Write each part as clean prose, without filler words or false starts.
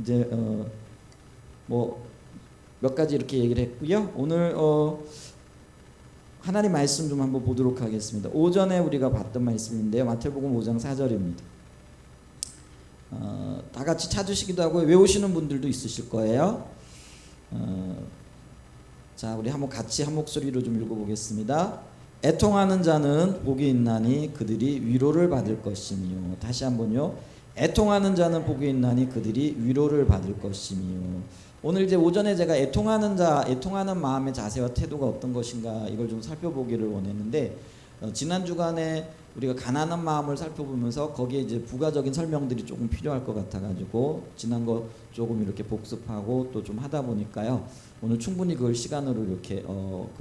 이제 뭐 몇 가지 이렇게 얘기를 했고요. 오늘 하나님 말씀 좀 한번 보도록 하겠습니다. 오전에 우리가 봤던 말씀인데요. 마태복음 5장 4절입니다. 다 같이 찾으시기도 하고 외우시는 분들도 있으실 거예요. 자, 우리 한번 같이 한 목소리로 좀 읽어보겠습니다. 애통하는 자는 복이 있나니 그들이 위로를 받을 것이며. 다시 한번요. 애통하는 자는 복이 있나니 그들이 위로를 받을 것이며. 오늘 이제 오전에 제가 애통하는 자, 애통하는 마음의 자세와 태도가 어떤 것인가 이걸 좀 살펴보기를 원했는데 지난 주간에 우리가 가난한 마음을 살펴보면서 거기에 이제 부가적인 설명들이 조금 필요할 것 같아가지고 지난 거 조금 이렇게 복습하고 또 좀 하다 보니까요. 오늘 충분히 그걸 시간으로 이렇게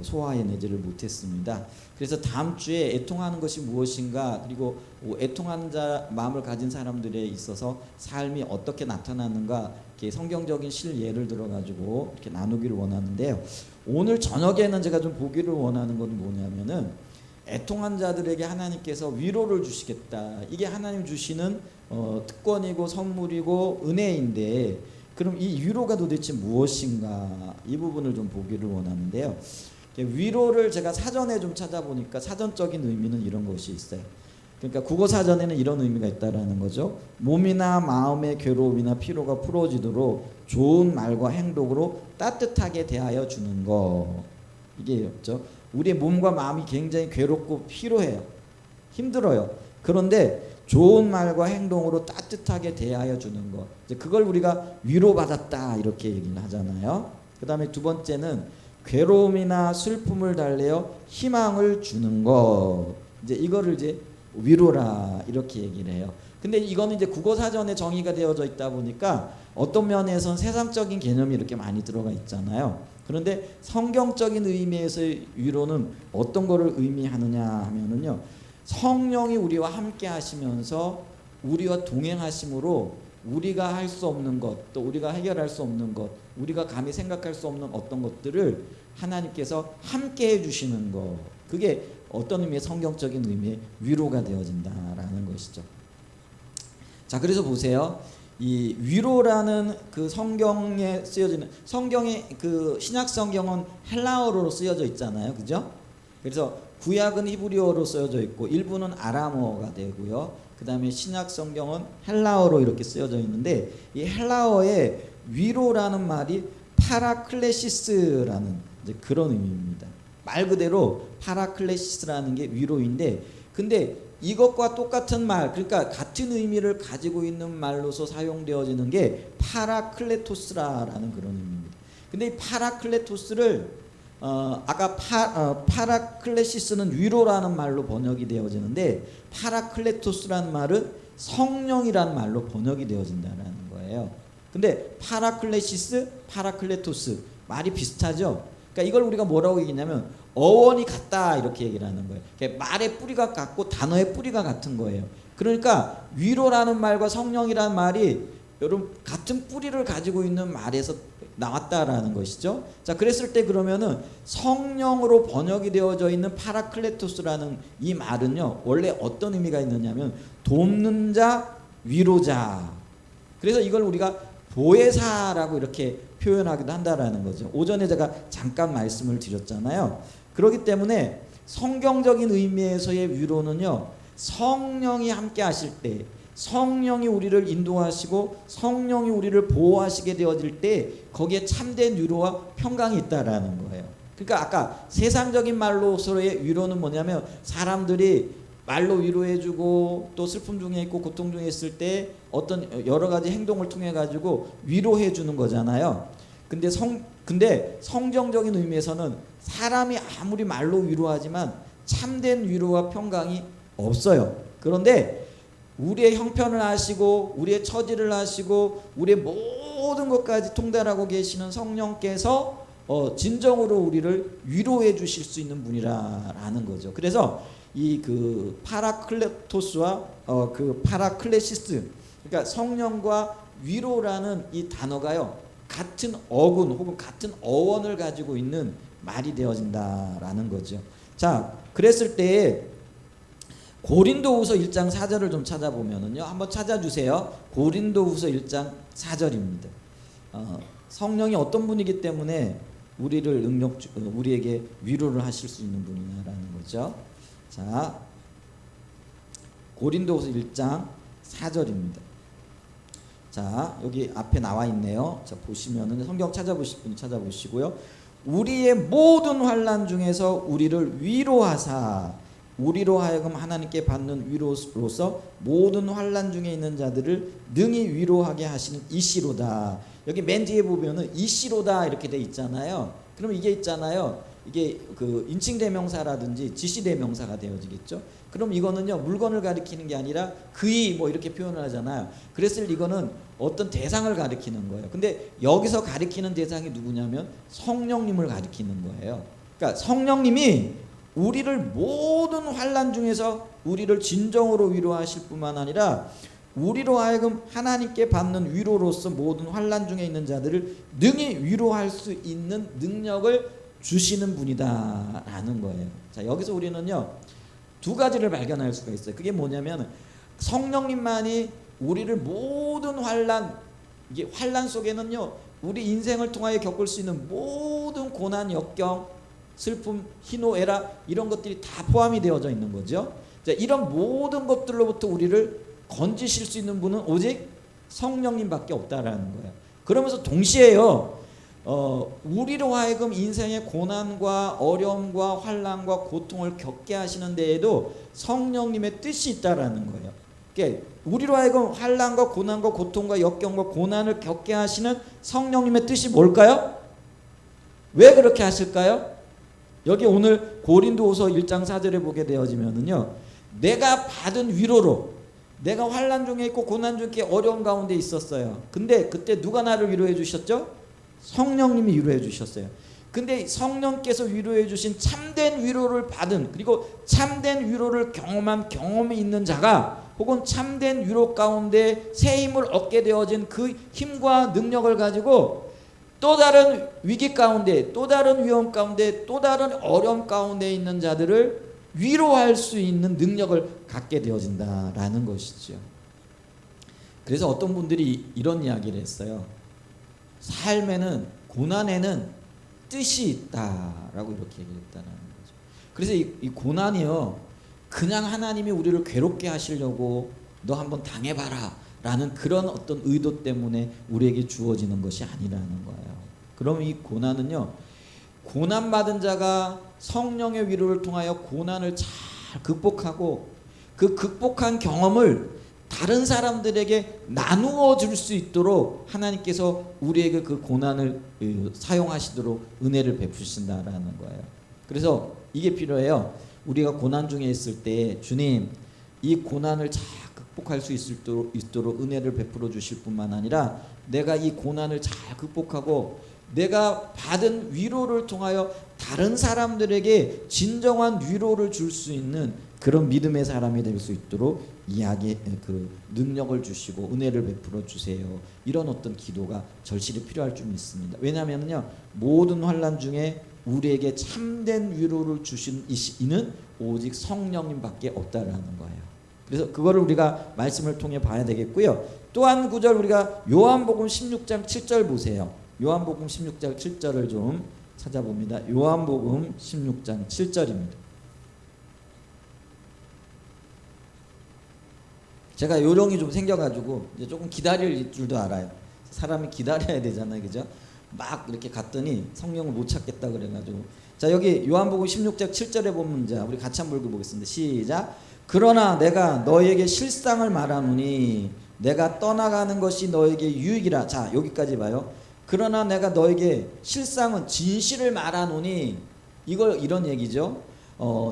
소화해내지를 못했습니다. 그래서 다음 주에 애통하는 것이 무엇인가, 그리고 애통하는 자 마음을 가진 사람들에 있어서 삶이 어떻게 나타나는가, 이렇게 성경적인 실예를 들어가지고 이렇게 나누기를 원하는데요. 오늘 저녁에는 제가 좀 보기를 원하는 건 뭐냐면은 애통한 자들에게 하나님께서 위로를 주시겠다. 이게 하나님 주시는 특권이고 선물이고 은혜인데, 그럼 이 위로가 도대체 무엇인가, 이 부분을 좀 보기를 원하는데요. 위로를 제가 사전에 좀 찾아보니까 사전적인 의미는 이런 것이 있어요. 그러니까 국어 사전에는 이런 의미가 있다라는 거죠. 몸이나 마음의 괴로움이나 피로가 풀어지도록 좋은 말과 행동으로 따뜻하게 대하여 주는 거. 이게 였죠. 우리의 몸과 마음이 굉장히 괴롭고 피로해요. 힘들어요. 그런데 좋은 말과 행동으로 따뜻하게 대하여 주는 것, 이제 그걸 우리가 위로받았다 이렇게 얘기를 하잖아요. 그 다음에 두 번째는 괴로움이나 슬픔을 달래어 희망을 주는 것, 이제 이거를 이제 위로라 이렇게 얘기를 해요. 근데 이거는 이제 국어사전에 정의가 되어져 있다 보니까 어떤 면에서는 세상적인 개념이 이렇게 많이 들어가 있잖아요. 그런데 성경적인 의미에서의 위로는 어떤 거를 의미하느냐 하면은요, 성령이 우리와 함께 하시면서 우리와 동행하심으로 우리가 할 수 없는 것, 또 우리가 해결할 수 없는 것, 우리가 감히 생각할 수 없는 어떤 것들을 하나님께서 함께 해주시는 것, 그게 어떤 의미의 성경적인 의미의 위로가 되어진다라는 것이죠. 자, 그래서 보세요. 이 위로라는 그 성경에 쓰여지는, 성경의 그 신약 성경은 헬라어로 쓰여져 있잖아요, 그죠? 그래서 구약은 히브리어로 쓰여져 있고 일부는 아람어가 되고요. 그 다음에 신약 성경은 헬라어로 이렇게 쓰여져 있는데, 이 헬라어의 위로라는 말이 파라클레시스라는 이제 그런 의미입니다. 말 그대로 파라클레시스라는 게 위로인데, 근데 이것과 똑같은 말, 그러니까 같은 의미를 가지고 있는 말로서 사용되어지는 게 파라클레토스라는 그런 의미입니다. 근데 이 파라클레토스를 아까 파라클레시스는 위로라는 말로 번역이 되어지는데, 파라클레토스라는 말은 성령이라는 말로 번역이 되어진다는 거예요. 근데 파라클레시스, 파라클레토스 말이 비슷하죠. 그러니까 이걸 우리가 뭐라고 얘기냐면 어원이 같다 이렇게 얘기를 하는 거예요. 그러니까 말의 뿌리가 같고 단어의 뿌리가 같은 거예요. 그러니까 위로라는 말과 성령이라는 말이 여러분 같은 뿌리를 가지고 있는 말에서 나왔다라는 것이죠. 자, 그랬을 때 그러면은 성령으로 번역이 되어져 있는 파라클레토스라는 이 말은요, 원래 어떤 의미가 있느냐면 돕는 자, 위로자. 그래서 이걸 우리가 보혜사라고 이렇게 표현하기도 한다라는 거죠. 오전에 제가 잠깐 말씀을 드렸잖아요. 그렇기 때문에 성경적인 의미에서의 위로는요, 성령이 함께 하실 때, 성령이 우리를 인도하시고 성령이 우리를 보호하시게 되어질 때 거기에 참된 위로와 평강이 있다라는 거예요. 그러니까 아까 세상적인 말로서의 위로는 뭐냐면 사람들이 말로 위로해주고 또 슬픔 중에 있고 고통 중에 있을 때 어떤 여러 가지 행동을 통해 가지고 위로해주는 거잖아요. 근데 성경적인 의미에서는 사람이 아무리 말로 위로하지만 참된 위로와 평강이 없어요. 그런데 우리의 형편을 아시고 우리의 처지를 아시고 우리의 모든 것까지 통달하고 계시는 성령께서 진정으로 우리를 위로해 주실 수 있는 분이라는 거죠. 그래서 이 그 파라클레토스와 그 파라클레시스, 그러니까 성령과 위로라는 이 단어가요, 같은 어군 혹은 같은 어원을 가지고 있는 말이 되어진다라는 거죠. 자, 그랬을 때 고린도후서 1장 4절을 좀 찾아보면은요. 한번 찾아주세요. 고린도후서 1장 4절입니다. 성령이 어떤 분이기 때문에 우리에게 위로를 하실 수 있는 분이냐라는 거죠. 자, 고린도후서 1장 4절입니다. 자, 여기 앞에 나와 있네요. 자, 보시면은 성경 찾아보실 분이 찾아보시고요. 우리의 모든 환난 중에서 우리를 위로하사 우리로 하여금 하나님께 받는 위로로서 모든 환난 중에 있는 자들을 능히 위로하게 하시는 이시로다. 여기 맨 뒤에 보면은 이시로다 이렇게 돼 있잖아요. 그러면 이게 있잖아요. 이게 그 인칭 대명사라든지 지시 대명사가 되어지겠죠. 그럼 이거는요 물건을 가리키는 게 아니라 그이 뭐 이렇게 표현을 하잖아요. 그랬을 이거는 어떤 대상을 가리키는 거예요. 근데 여기서 가리키는 대상이 누구냐면 성령님을 가리키는 거예요. 그러니까 성령님이 우리를 모든 환난 중에서 우리를 진정으로 위로하실 뿐만 아니라 우리로 하여금 하나님께 받는 위로로서 모든 환난 중에 있는 자들을 능히 위로할 수 있는 능력을 주시는 분이다라는 거예요. 자, 여기서 우리는요 두 가지를 발견할 수가 있어요. 그게 뭐냐면 성령님만이 우리를 모든 환난, 이게 환난 속에는요 우리 인생을 통하여 겪을 수 있는 모든 고난, 역경, 슬픔, 희노, 애락 이런 것들이 다 포함이 되어져 있는 거죠. 자, 이런 모든 것들로부터 우리를 건지실 수 있는 분은 오직 성령님밖에 없다라는 거예요. 그러면서 동시에요 우리로 하여금 인생의 고난과 어려움과 환난과 고통을 겪게 하시는 데에도 성령님의 뜻이 있다라는 거예요. 그러니까 우리로 하여금 환난과 고난과 고통과 역경과 고난을 겪게 하시는 성령님의 뜻이 뭘까요? 왜 그렇게 하실까요? 여기 오늘 고린도후서 1장 4절에 보게 되어지면은요 내가 받은 위로로 내가 환난 중에 있고 고난 중에 어려운 가운데 있었어요. 근데 그때 누가 나를 위로해 주셨죠? 성령님이 위로해 주셨어요. 근데 성령께서 위로해 주신 참된 위로를 받은 그리고 참된 위로를 경험한 경험이 있는 자가 혹은 참된 위로 가운데 새 힘을 얻게 되어진 그 힘과 능력을 가지고 또 다른 위기 가운데 또 다른 위험 가운데 또 다른 어려움 가운데 있는 자들을 위로할 수 있는 능력을 갖게 되어진다라는 것이죠. 그래서 어떤 분들이 이런 이야기를 했어요. 삶에는 고난에는 뜻이 있다라고 이렇게 얘기했다는 거죠. 그래서 이 고난이요 그냥 하나님이 우리를 괴롭게 하시려고 너 한번 당해봐라 라는 그런 어떤 의도 때문에 우리에게 주어지는 것이 아니라는 거예요. 그럼 이 고난은요 고난받은 자가 성령의 위로를 통하여 고난을 잘 극복하고 그 극복한 경험을 다른 사람들에게 나누어 줄 수 있도록 하나님께서 우리에게 그 고난을 사용하시도록 은혜를 베푸신다라는 거예요. 그래서 이게 필요해요. 우리가 고난 중에 있을 때 주님 이 고난을 잘 극복할 수 있도록 은혜를 베풀어 주실 뿐만 아니라 내가 이 고난을 잘 극복하고 내가 받은 위로를 통하여 다른 사람들에게 진정한 위로를 줄 수 있는 그런 믿음의 사람이 될 수 있도록 그 능력을 주시고 은혜를 베풀어 주세요. 이런 어떤 기도가 절실히 필요할 줄 믿습니다. 왜냐하면요 모든 환난 중에 우리에게 참된 위로를 주신 이는 오직 성령님밖에 없다라는 거예요. 그래서 그거를 우리가 말씀을 통해 봐야 되겠고요. 또 한 구절 우리가 요한복음 16장 7절 보세요. 요한복음 16장 7절을 좀 찾아봅니다. 요한복음 16장 7절입니다. 제가 요령이 좀 생겨가지고 이제 조금 기다릴 줄도 알아요. 사람이 기다려야 되잖아요, 그죠? 막 이렇게 갔더니 성령을 못 찾겠다 그래가지고 자 여기 요한복음 16장 7절에 보면 자 우리 같이 한번 읽어보겠습니다. 시작. 그러나 내가 너에게 실상을 말하노니 내가 떠나가는 것이 너에게 유익이라. 자 여기까지 봐요. 그러나 내가 너에게 실상은 진실을 말하노니 이걸 이런 얘기죠.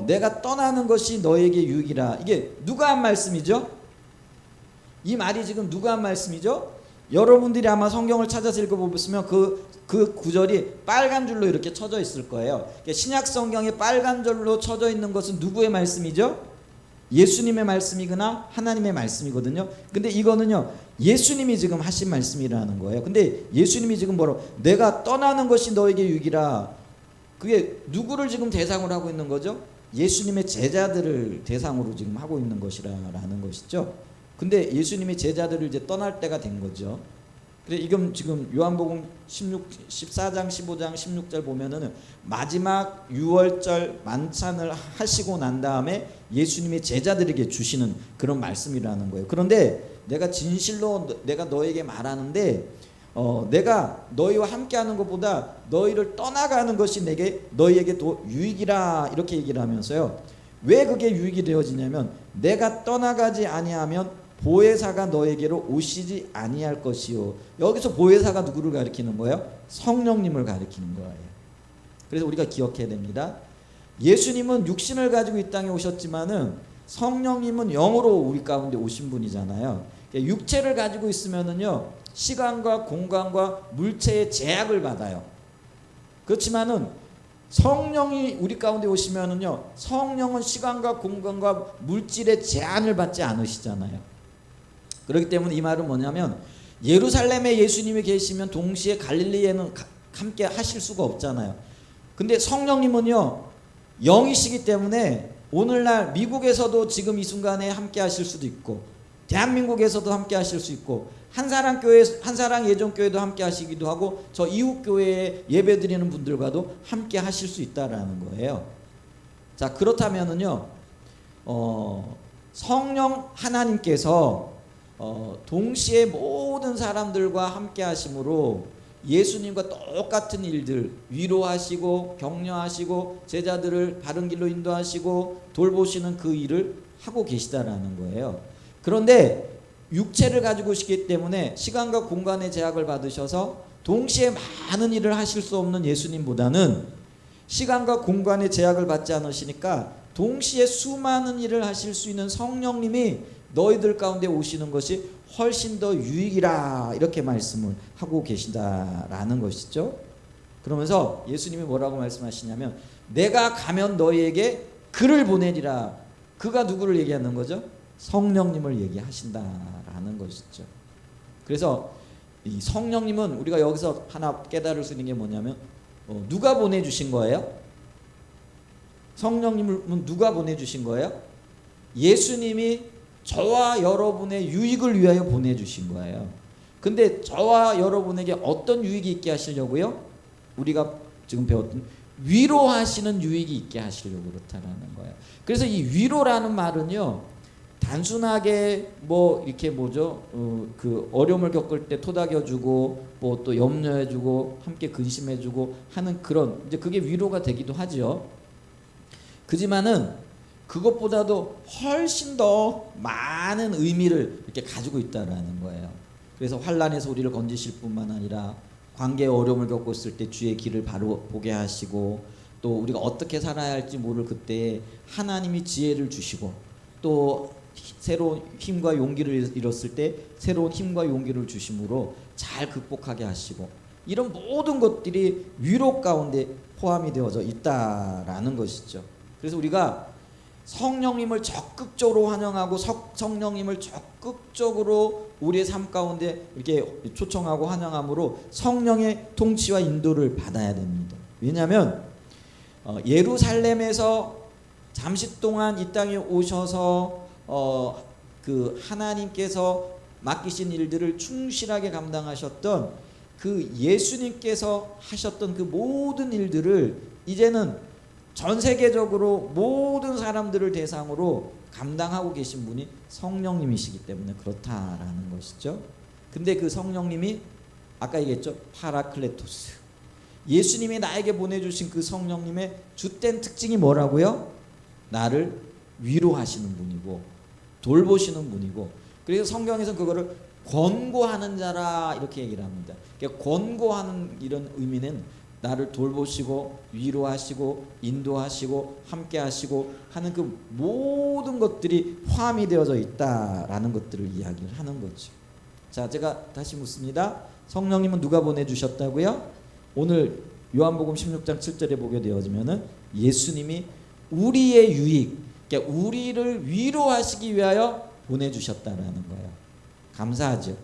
내가 떠나는 것이 너에게 유익이라. 이게 누가 한 말씀이죠? 이 말이 지금 누가 한 말씀이죠? 여러분들이 아마 성경을 찾아서 읽어보시면 그 구절이 빨간 줄로 이렇게 쳐져 있을 거예요. 신약 성경에 빨간 줄로 쳐져 있는 것은 누구의 말씀이죠? 예수님의 말씀이거나 하나님의 말씀이거든요. 근데 이거는요 예수님이 지금 하신 말씀이라는 거예요. 근데 예수님이 지금 뭐라고 내가 떠나는 것이 너에게 유익이라. 그게 누구를 지금 대상으로 하고 있는 거죠? 예수님의 제자들을 대상으로 지금 하고 있는 것이라는 것이죠. 근데 예수님의 제자들을 이제 떠날 때가 된 거죠. 그래 이건 지금 요한복음 14장 15장 16절 보면은 마지막 유월절 만찬을 하시고 난 다음에 예수님의 제자들에게 주시는 그런 말씀이라는 거예요. 그런데 내가 진실로 내가 너에게 말하는데 내가 너희와 함께하는 것보다 너희를 떠나가는 것이 너희에게 더 유익이라 이렇게 얘기를 하면서요. 왜 그게 유익이 되어지냐면 내가 떠나가지 아니하면 보혜사가 너에게로 오시지 아니할 것이요. 여기서 보혜사가 누구를 가리키는 거예요? 성령님을 가리키는 거예요. 그래서 우리가 기억해야 됩니다. 예수님은 육신을 가지고 이 땅에 오셨지만은 성령님은 영으로 우리 가운데 오신 분이잖아요. 육체를 가지고 있으면은요 시간과 공간과 물체의 제약을 받아요. 그렇지만은 성령이 우리 가운데 오시면은요 성령은 시간과 공간과 물질의 제한을 받지 않으시잖아요. 그렇기 때문에 이 말은 뭐냐면 예루살렘에 예수님이 계시면 동시에 갈릴리에는 함께 하실 수가 없잖아요. 근데 성령님은요 영이시기 때문에 오늘날 미국에서도 지금 이 순간에 함께 하실 수도 있고 대한민국에서도 함께 하실 수 있고 한사랑 예전교회도 함께 하시기도 하고 저 이웃 교회에 예배드리는 분들과도 함께 하실 수 있다라는 거예요. 자 그렇다면은요 성령 하나님께서 동시에 모든 사람들과 함께 하심으로 예수님과 똑같은 일들 위로하시고 격려하시고 제자들을 바른 길로 인도하시고 돌보시는 그 일을 하고 계시다라는 거예요. 그런데 육체를 가지고 오시기 때문에 시간과 공간의 제약을 받으셔서 동시에 많은 일을 하실 수 없는 예수님보다는 시간과 공간의 제약을 받지 않으시니까 동시에 수많은 일을 하실 수 있는 성령님이 너희들 가운데 오시는 것이 훨씬 더 유익이라 이렇게 말씀을 하고 계시다라는 것이죠. 그러면서 예수님이 뭐라고 말씀하시냐면 내가 가면 너희에게 그를 보내리라. 그가 누구를 얘기하는 거죠? 성령님을 얘기하신다라는 것이죠. 그래서 이 성령님은 우리가 여기서 하나 깨달을 수 있는 게 뭐냐면 누가 보내주신 거예요? 성령님은 누가 보내주신 거예요? 예수님이 저와 여러분의 유익을 위하여 보내주신 거예요. 근데 저와 여러분에게 어떤 유익이 있게 하시려고요? 우리가 지금 배웠던 위로하시는 유익이 있게 하시려고 그렇다는 거예요. 그래서 이 위로라는 말은요 단순하게 뭐 이렇게 뭐죠 그 어려움을 겪을 때 토닥여주고 뭐 또 염려해주고 함께 근심해주고 하는 그런 이제 그게 위로가 되기도 하죠. 그지만은 그것보다도 훨씬 더 많은 의미를 이렇게 가지고 있다라는 거예요. 그래서 환난에서 우리를 건지실 뿐만 아니라 관계의 어려움을 겪고 있을 때 주의 길을 바로 보게 하시고 또 우리가 어떻게 살아야 할지 모를 그때 하나님이 지혜를 주시고 또 새로운 힘과 용기를 잃었을 때 새로운 힘과 용기를 주심으로 잘 극복하게 하시고 이런 모든 것들이 위로 가운데 포함이 되어져 있다라는 것이죠. 그래서 우리가 성령님을 적극적으로 환영하고 성령님을 적극적으로 우리의 삶 가운데 이렇게 초청하고 환영함으로 성령의 통치와 인도를 받아야 됩니다. 왜냐하면 예루살렘에서 잠시 동안 이 땅에 오셔서 그 하나님께서 맡기신 일들을 충실하게 감당하셨던 그 예수님께서 하셨던 그 모든 일들을 이제는 전 세계적으로 모든 사람들을 대상으로 감당하고 계신 분이 성령님이시기 때문에 그렇다라는 것이죠. 근데 그 성령님이 아까 얘기했죠. 파라클레토스. 예수님이 나에게 보내주신 그 성령님의 주된 특징이 뭐라고요? 나를 위로하시는 분이고 돌보시는 분이고 그래서 성경에서 그거를 권고하는 자라 이렇게 얘기를 합니다. 그러니까 권고하는 이런 의미는 나를 돌보시고 위로하시고 인도하시고 함께하시고 하는 그 모든 것들이 포함이 되어져 있다라는 것들을 이야기를 하는 거죠. 자, 제가 다시 묻습니다. 성령님은 누가 보내주셨다고요? 오늘 요한복음 16장 7절에 보게 되어지면은 예수님이 우리의 유익, 그러니까 우리를 위로하시기 위하여 보내주셨다라는 거예요. 감사하죠.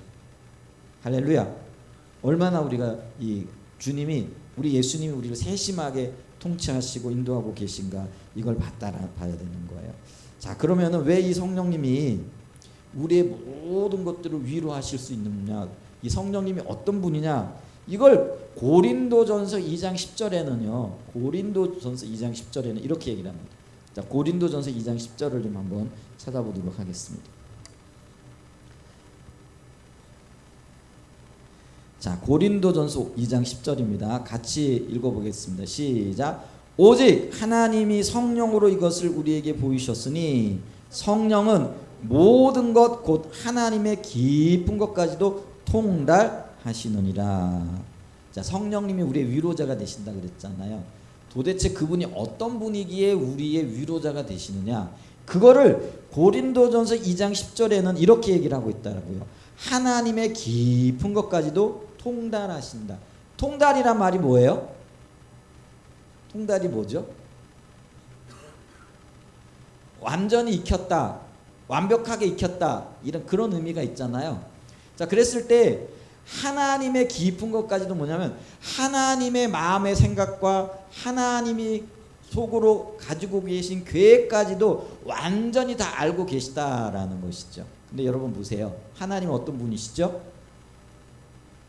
할렐루야. 얼마나 우리가 이 주님이 우리 예수님이 우리를 세심하게 통치하시고 인도하고 계신가, 이걸 봐야 되는 거예요. 자, 그러면은 왜 이 성령님이 우리의 모든 것들을 위로하실 수 있느냐, 이 성령님이 어떤 분이냐, 이걸 고린도전서 2장 10절에는요 고린도전서 2장 10절에는 이렇게 얘기를 합니다. 자, 고린도전서 2장 10절을 좀 한번 찾아보도록 하겠습니다. 자, 고린도전서 2장 10절입니다. 같이 읽어보겠습니다. 시작. 오직 하나님이 성령으로 이것을 우리에게 보이셨으니 성령은 모든 것 곧 하나님의 깊은 것까지도 통달하시느니라. 자, 성령님이 우리의 위로자가 되신다 그랬잖아요. 도대체 그분이 어떤 분이기에 우리의 위로자가 되시느냐, 그거를 고린도전서 2장 10절에는 이렇게 얘기를 하고 있다고요. 하나님의 깊은 것까지도 통달하신다. 통달이란 말이 뭐예요? 통달이 뭐죠? 완전히 익혔다, 완벽하게 익혔다, 이런 그런 의미가 있잖아요. 자, 그랬을 때 하나님의 깊은 것까지도 뭐냐면 하나님의 마음의 생각과 하나님이 속으로 가지고 계신 계획까지도 완전히 다 알고 계시다라는 것이죠. 근데 여러분 보세요. 하나님은 어떤 분이시죠?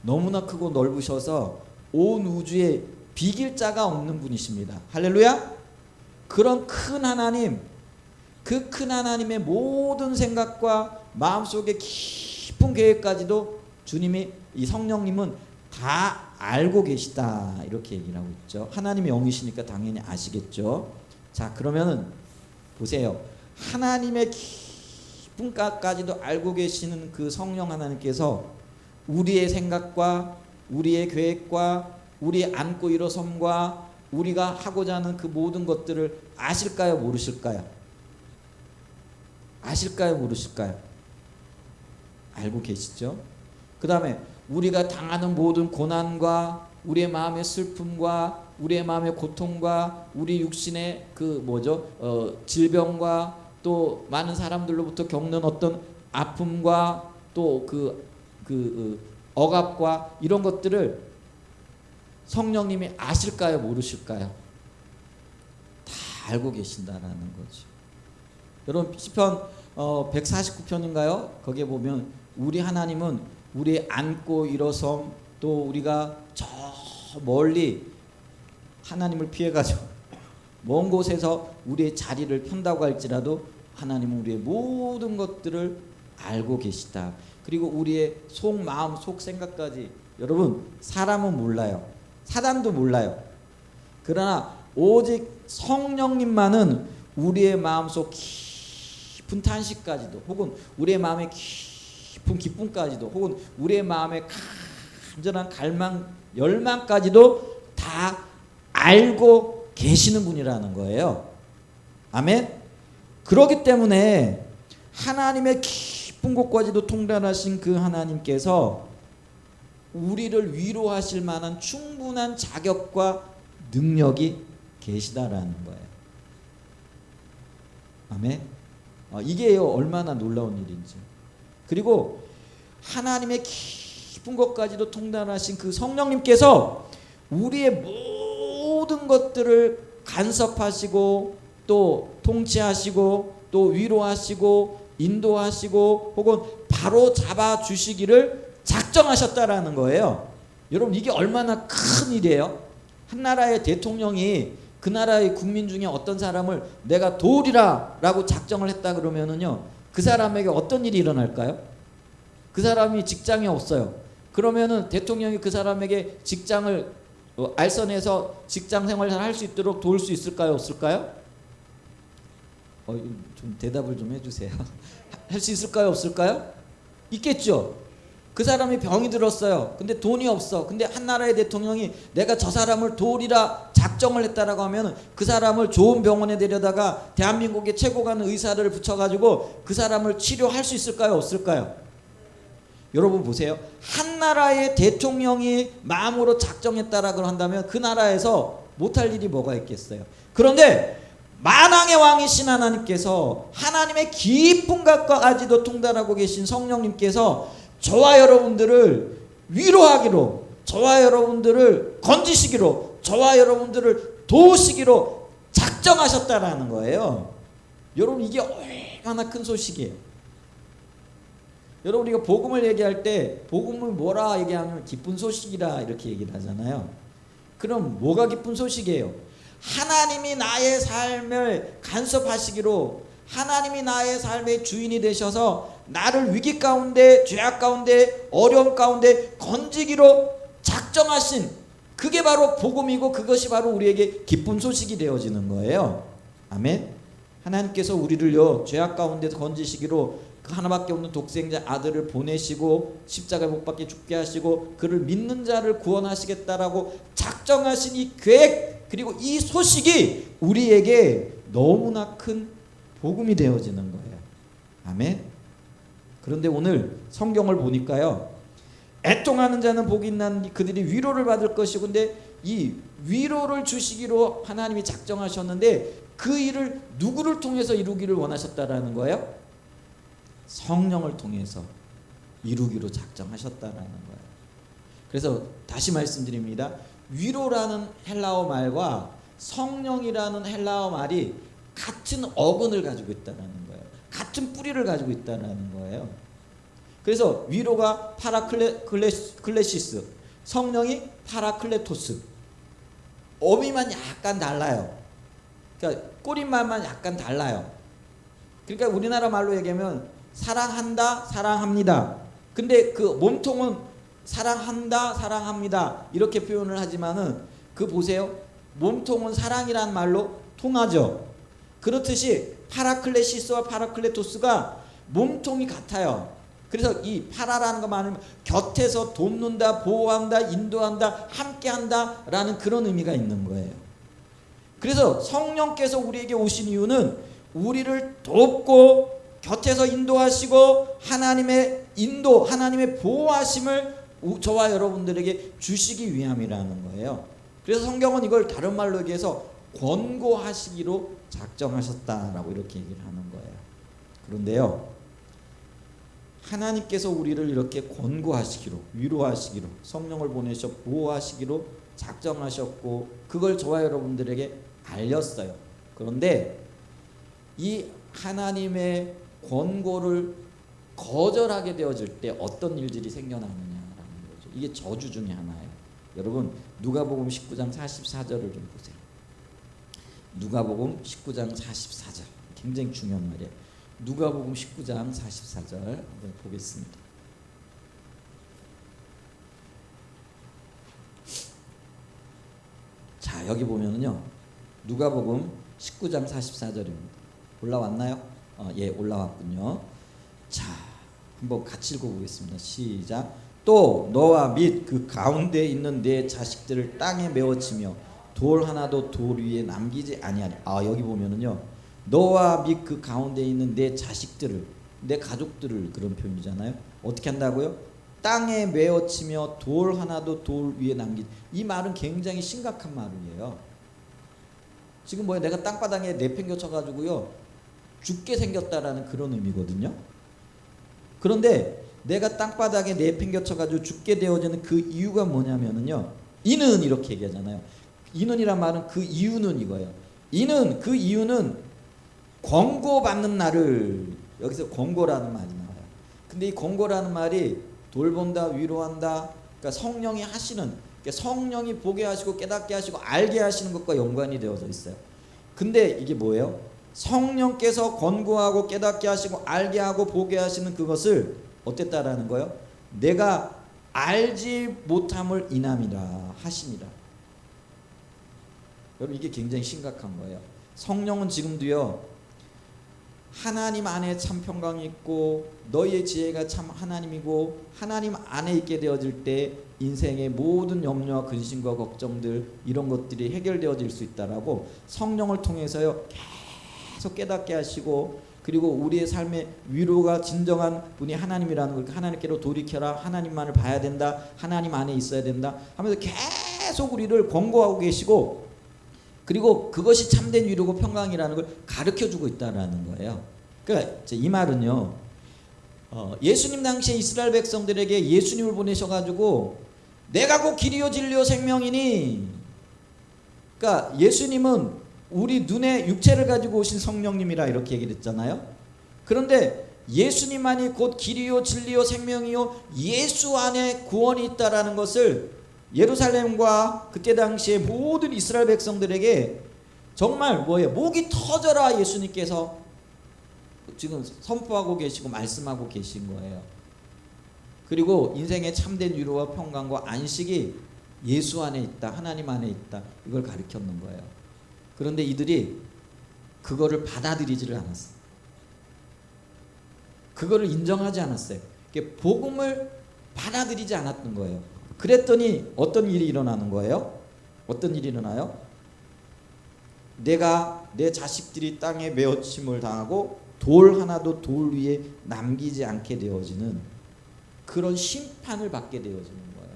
너무나 크고 넓으셔서 온 우주에 비길 자가 없는 분이십니다. 할렐루야. 그런 큰 하나님, 그 큰 하나님의 모든 생각과 마음속의 깊은 계획까지도 주님이, 이 성령님은 다 알고 계시다, 이렇게 얘기를 하고 있죠. 하나님의 영이시니까 당연히 아시겠죠. 자, 그러면은 보세요. 하나님의 깊은 것까지도 알고 계시는 그 성령 하나님께서 우리의 생각과 우리의 계획과 우리의 안고 일어섬과 우리가 하고자 하는 그 모든 것들을 아실까요, 모르실까요? 아실까요, 모르실까요? 알고 계시죠? 그 다음에 우리가 당하는 모든 고난과 우리의 마음의 슬픔과 우리의 마음의 고통과 우리 육신의 그 질병과 또 많은 사람들로부터 겪는 어떤 아픔과 또 억압과 이런 것들을 성령님이 아실까요, 모르실까요? 다 알고 계신다라는 거죠. 여러분 시편 149편인가요? 거기에 보면 우리 하나님은 우리의 안고 일어섬, 또 우리가 저 멀리 하나님을 피해가지고 먼 곳에서 우리의 자리를 편다고 할지라도 하나님은 우리의 모든 것들을 알고 계시다. 그리고 우리의 속 마음, 속 생각까지. 여러분 사람은 몰라요. 사단도 몰라요. 그러나 오직 성령님만은 우리의 마음속 깊은 탄식까지도, 혹은 우리의 마음의 깊은 기쁨까지도, 혹은 우리의 마음의 간절한 갈망, 열망까지도 다 알고 계시는 분이라는 거예요. 아멘. 그렇기 때문에 하나님의 깊은 곳까지도 통달하신 그 하나님께서 우리를 위로하실 만한 충분한 자격과 능력이 계시다라는 거예요. 아멘. 이게요 얼마나 놀라운 일인지. 그리고 하나님의 깊은 것까지도 통달하신 그 성령님께서 우리의 모든 것들을 간섭하시고 또 통치하시고 또 위로하시고 인도하시고 혹은 바로 잡아 주시기를 작정하셨다라는 거예요. 여러분 이게 얼마나 큰 일이에요. 한 나라의 대통령이 그 나라의 국민 중에 어떤 사람을 내가 도우리라 라고 작정을 했다 그러면은요, 그 사람에게 어떤 일이 일어날까요? 그 사람이 직장이 없어요. 그러면은 대통령이 그 사람에게 직장을 알선해서 직장 생활을 할 수 있도록 도울 수 있을까요, 없을까요? 좀 대답을 좀 해주세요. 할 수 있을까요, 없을까요? 있겠죠. 그 사람이 병이 들었어요. 근데 돈이 없어. 근데 한 나라의 대통령이 내가 저 사람을 도우리라 작정을 했다라고 하면 그 사람을 좋은 병원에 데려다가 대한민국의 최고 가는 의사를 붙여가지고 그 사람을 치료할 수 있을까요, 없을까요? 여러분 보세요. 한 나라의 대통령이 마음으로 작정했다라고 한다면 그 나라에서 못할 일이 뭐가 있겠어요. 그런데 만왕의 왕이신 하나님께서, 하나님의 깊은 것까지도 통달하고 계신 성령님께서 저와 여러분들을 위로하기로, 저와 여러분들을 건지시기로, 저와 여러분들을 도우시기로 작정하셨다라는 거예요. 여러분, 이게 얼마나 큰 소식이에요. 여러분, 우리가 복음을 얘기할 때 복음을 뭐라 얘기하면 기쁜 소식이라 이렇게 얘기를 하잖아요. 그럼 뭐가 기쁜 소식이에요? 하나님이 나의 삶을 간섭하시기로, 하나님이 나의 삶의 주인이 되셔서 나를 위기 가운데, 죄악 가운데, 어려움 가운데 건지기로 작정하신, 그게 바로 복음이고 그것이 바로 우리에게 기쁜 소식이 되어지는 거예요. 아멘. 하나님께서 우리를요 죄악 가운데서 건지시기로 그 하나밖에 없는 독생자 아들을 보내시고 십자가에 못 박혀 죽게 하시고 그를 믿는 자를 구원하시겠다라고 작정하신 이 계획, 그리고 이 소식이 우리에게 너무나 큰 복음이 되어지는 거예요. 아멘. 그런데 오늘 성경을 보니까요, 애통하는 자는 복이 있나니 그들이 위로를 받을 것이고, 근데 이 위로를 주시기로 하나님이 작정하셨는데 그 일을 누구를 통해서 이루기를 원하셨다라는 거예요? 성령을 통해서 이루기로 작정하셨다라는 거예요. 그래서 다시 말씀드립니다. 위로라는 헬라어 말과 성령이라는 헬라어 말이 같은 어근을 가지고 있다라는 거예요. 같은 뿌리를 가지고 있다라는 거예요. 그래서 위로가 파라클레시스, 성령이 파라클레토스. 어미만 약간 달라요. 그러니까 꼬리말만 약간 달라요. 그러니까 우리나라 말로 얘기하면 사랑한다, 사랑합니다. 근데 그 몸통은 사랑한다, 사랑합니다 이렇게 표현을 하지만은 그 보세요. 몸통은 사랑이라는 말로 통하죠. 그렇듯이 파라클레시스와 파라클레토스가 몸통이 같아요. 그래서 이 파라라는 거 말하면 곁에서 돕는다, 보호한다, 인도한다, 함께한다 라는 그런 의미가 있는 거예요. 그래서 성령께서 우리에게 오신 이유는 우리를 돕고 곁에서 인도하시고 하나님의 인도, 하나님의 보호하심을 저와 여러분들에게 주시기 위함이라는 거예요. 그래서 성경은 이걸 다른 말로 얘기해서 권고하시기로 작정하셨다라고 이렇게 얘기를 하는 거예요. 그런데요, 하나님께서 우리를 이렇게 권고하시기로, 위로하시기로, 성령을 보내셔 보호하시기로 작정하셨고 그걸 저와 여러분들에게 알렸어요. 그런데 이 하나님의 권고를 거절하게 되어질 때 어떤 일들이 생겨나느냐라는 거죠. 이게 저주 중에 하나예요. 여러분, 누가복음 19장 44절을 좀 보세요. 누가복음 19장 44절 굉장히 중요한 말이에요. 누가복음 19장 44절 한번 보겠습니다. 자, 여기 보면은요, 누가복음 19장 44절입니다. 올라왔나요? 예, 올라왔군요. 자, 한번 같이 읽어보겠습니다. 시작. 또 너와 및 그 가운데 있는 내 자식들을 땅에 메워치며 돌 하나도 돌 위에 남기지 아니하리. 여기 보면은요, 너와 및 그 가운데 있는 내 자식들을, 내 가족들을, 그런 표현이잖아요. 어떻게 한다고요? 땅에 메워치며 돌 하나도 돌 위에 남기지. 이 말은 굉장히 심각한 말이에요. 지금 뭐야, 내가 땅바닥에 내팽겨 가지고요 죽게 생겼다라는 그런 의미거든요. 그런데 내가 땅바닥에 내팽겨 가지고 죽게 되어지는 그 이유가 뭐냐면은요, 이는 이렇게 얘기하잖아요. 이는이란 말은 그 이유는 이거예요. 이는, 그 이유는 권고받는 나를, 여기서 권고라는 말이 나와요. 근데 이 권고라는 말이 돌본다, 위로한다, 그러니까 성령이 하시는, 그러니까 성령이 보게 하시고 깨닫게 하시고 알게 하시는 것과 연관이 되어져 있어요. 근데 이게 뭐예요? 성령께서 권고하고 깨닫게 하시고 알게 하고 보게 하시는 그것을 어땠다라는 거예요? 내가 알지 못함을 인함이라 하시니라. 여러분, 이게 굉장히 심각한 거예요. 성령은 지금도요, 하나님 안에 참 평강이 있고 너희의 지혜가 참 하나님이고 하나님 안에 있게 되어질 때 인생의 모든 염려와 근심과 걱정들, 이런 것들이 해결되어질 수 있다라고 성령을 통해서요 계속 깨닫게 하시고, 그리고 우리의 삶의 위로가 진정한 분이 하나님이라는 걸, 하나님께로 돌이켜라, 하나님만을 봐야 된다, 하나님 안에 있어야 된다 하면서 계속 우리를 권고하고 계시고, 그리고 그것이 참된 위로고 평강이라는 걸 가르쳐주고 있다라는 거예요. 그러니까 이 말은요, 예수님 당시에 이스라엘 백성들에게 예수님을 보내셔가지고 내가 곧 길이요 진리요 생명이니 그러니까 예수님은 우리 눈에 육체를 가지고 오신 성령님이라 이렇게 얘기를 했잖아요. 그런데 예수님만이 곧 길이요 진리요 생명이요 예수 안에 구원이 있다라는 것을 예루살렘과 그때 당시에 모든 이스라엘 백성들에게 정말 뭐예요? 목이 터져라 예수님께서 지금 선포하고 계시고 말씀하고 계신 거예요. 그리고 인생의 참된 위로와 평강과 안식이 예수 안에 있다, 하나님 안에 있다, 이걸 가르쳤는 거예요. 그런데 이들이 그거를 받아들이지를 않았어요. 그거를 인정하지 않았어요. 복음을 받아들이지 않았던 거예요. 그랬더니 어떤 일이 일어나는 거예요? 어떤 일이 일어나요? 내 자식들이 땅에 메어침을 당하고 돌 하나도 돌 위에 남기지 않게 되어지는 그런 심판을 받게 되어지는 거예요.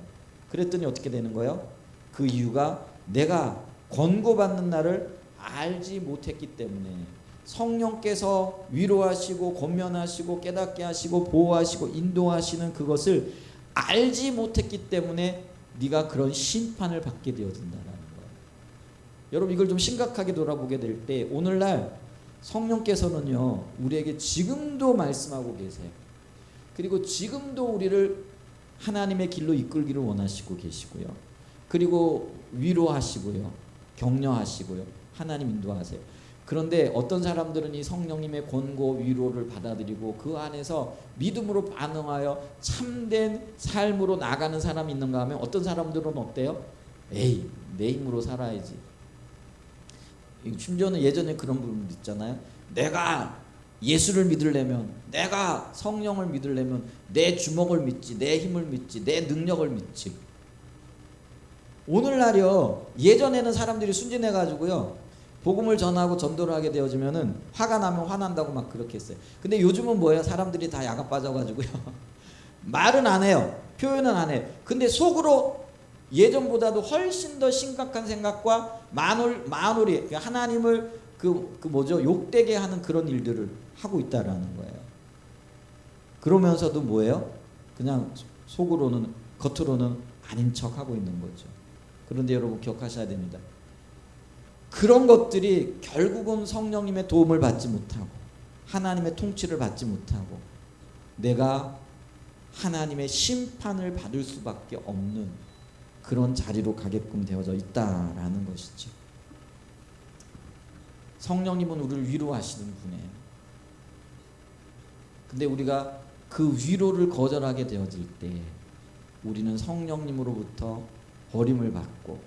그랬더니 어떻게 되는 거예요? 그 이유가 내가 권고받는 날을 알지 못했기 때문에 성령께서 위로하시고 권면하시고 깨닫게 하시고 보호하시고 인도하시는 그것을 알지 못했기 때문에 네가 그런 심판을 받게 되어진다는 거예요. 여러분 이걸 좀 심각하게 돌아보게 될 때 오늘날 성령께서는요 우리에게 지금도 말씀하고 계세요. 그리고 지금도 우리를 하나님의 길로 이끌기를 원하시고 계시고요. 그리고 위로하시고요. 격려하시고요. 하나님 인도하세요. 그런데 어떤 사람들은 이 성령님의 권고 위로를 받아들이고 그 안에서 믿음으로 반응하여 참된 삶으로 나가는 사람이 있는가 하면 어떤 사람들은 어때요? 에이 내 힘으로 살아야지. 심지어는 예전에 그런 부분도 있잖아요. 내가 예수를 믿으려면 내가 성령을 믿으려면 내 주먹을 믿지 내 힘을 믿지 내 능력을 믿지. 오늘날요 예전에는 사람들이 순진해가지고요 복음을 전하고 전도를 하게 되어지면은 화가 나면 화난다고 막 그렇게 했어요. 근데 요즘은 뭐예요? 사람들이 다 야가 빠져가지고요 말은 안 해요. 표현은 안 해요. 근데 속으로 예전보다도 훨씬 더 심각한 생각과 만울이 하나님을 욕되게 하는 그런 일들을 하고 있다라는 거예요. 그러면서도 뭐예요? 그냥 속으로는 겉으로는 아닌 척 하고 있는 거죠. 그런데 여러분 기억하셔야 됩니다. 그런 것들이 결국은 성령님의 도움을 받지 못하고 하나님의 통치를 받지 못하고 내가 하나님의 심판을 받을 수밖에 없는 그런 자리로 가게끔 되어져 있다라는 것이죠. 성령님은 우리를 위로하시는 분이에요. 근데 우리가 그 위로를 거절하게 되어질 때 우리는 성령님으로부터 버림을 받고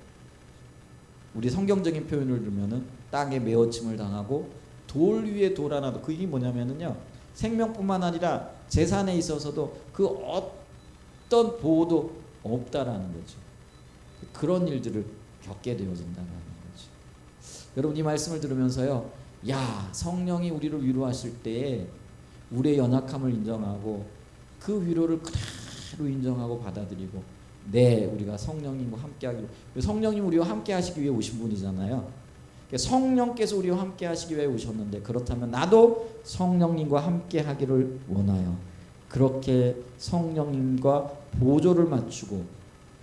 우리 성경적인 표현을 들으면은 땅에 메어침을 당하고 돌 위에 돌 하나도 그 일이 뭐냐면은요 생명뿐만 아니라 재산에 있어서도 그 어떤 보호도 없다라는 거죠. 그런 일들을 겪게 되어진다는 거죠. 여러분 이 말씀을 들으면서요 야 성령이 우리를 위로하실 때에 우리의 연약함을 인정하고 그 위로를 그대로 인정하고 받아들이고 우리가 성령님과 함께하기로 성령님 우리와 함께하시기 위해 오신 분이잖아요. 성령께서 우리와 함께하시기 위해 오셨는데 그렇다면 나도 성령님과 함께하기를 원하여 그렇게 성령님과 보조를 맞추고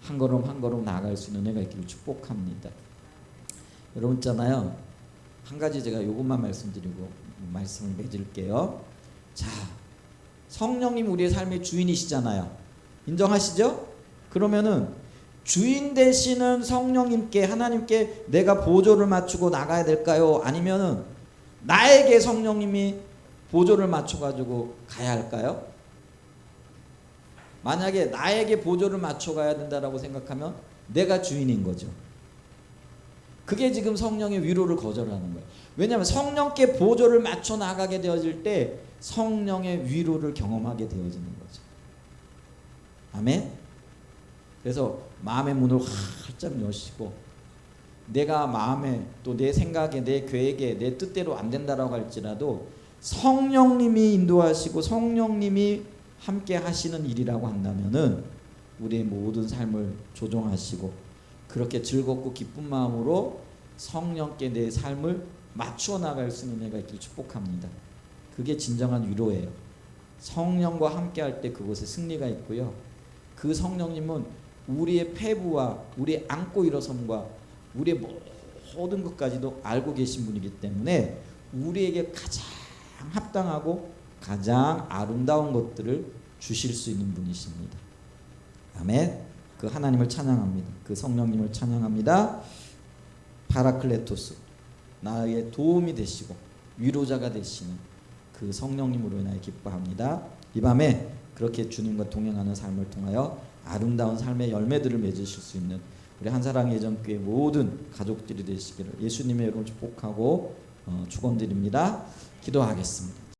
한 걸음 한 걸음 나아갈 수 있는 은혜가 있기를 축복합니다. 여러분 있잖아요. 한 가지 제가 이것만 말씀드리고 말씀을 맺을게요. 자, 성령님 우리의 삶의 주인이시잖아요. 인정하시죠? 그러면은 주인 되시는 성령님께 하나님께 내가 보조를 맞추고 나가야 될까요? 아니면은 나에게 성령님이 보조를 맞춰가지고 가야 할까요? 만약에 나에게 보조를 맞춰가야 된다라고 생각하면 내가 주인인 거죠. 그게 지금 성령의 위로를 거절하는 거예요. 왜냐하면 성령께 보조를 맞춰 나가게 되어질 때 성령의 위로를 경험하게 되어지는 거죠. 아멘. 그래서 마음의 문을 활짝 여시고 내가 마음에 또 내 생각에 내 계획에 내 뜻대로 안 된다라고 할지라도 성령님이 인도하시고 성령님이 함께 하시는 일이라고 한다면은 우리의 모든 삶을 조정하시고 그렇게 즐겁고 기쁜 마음으로 성령께 내 삶을 맞추어 나갈 수 있는 은혜가 있기를 축복합니다. 그게 진정한 위로예요. 성령과 함께 할 때 그곳에 승리가 있고요. 그 성령님은 우리의 패부와 우리의 안고 일어섬과 우리의 모든 것까지도 알고 계신 분이기 때문에 우리에게 가장 합당하고 가장 아름다운 것들을 주실 수 있는 분이십니다. 아멘. 그 하나님을 찬양합니다. 그 성령님을 찬양합니다. 파라클레토스, 나의 도움이 되시고 위로자가 되시는 그 성령님으로 인하여 기뻐합니다. 이 밤에 그렇게 주님과 동행하는 삶을 통하여 아름다운 삶의 열매들을 맺으실 수 있는 우리 한사랑 예전교회 모든 가족들이 되시기를 예수님의 이름으로 축복하고 축원드립니다. 기도하겠습니다.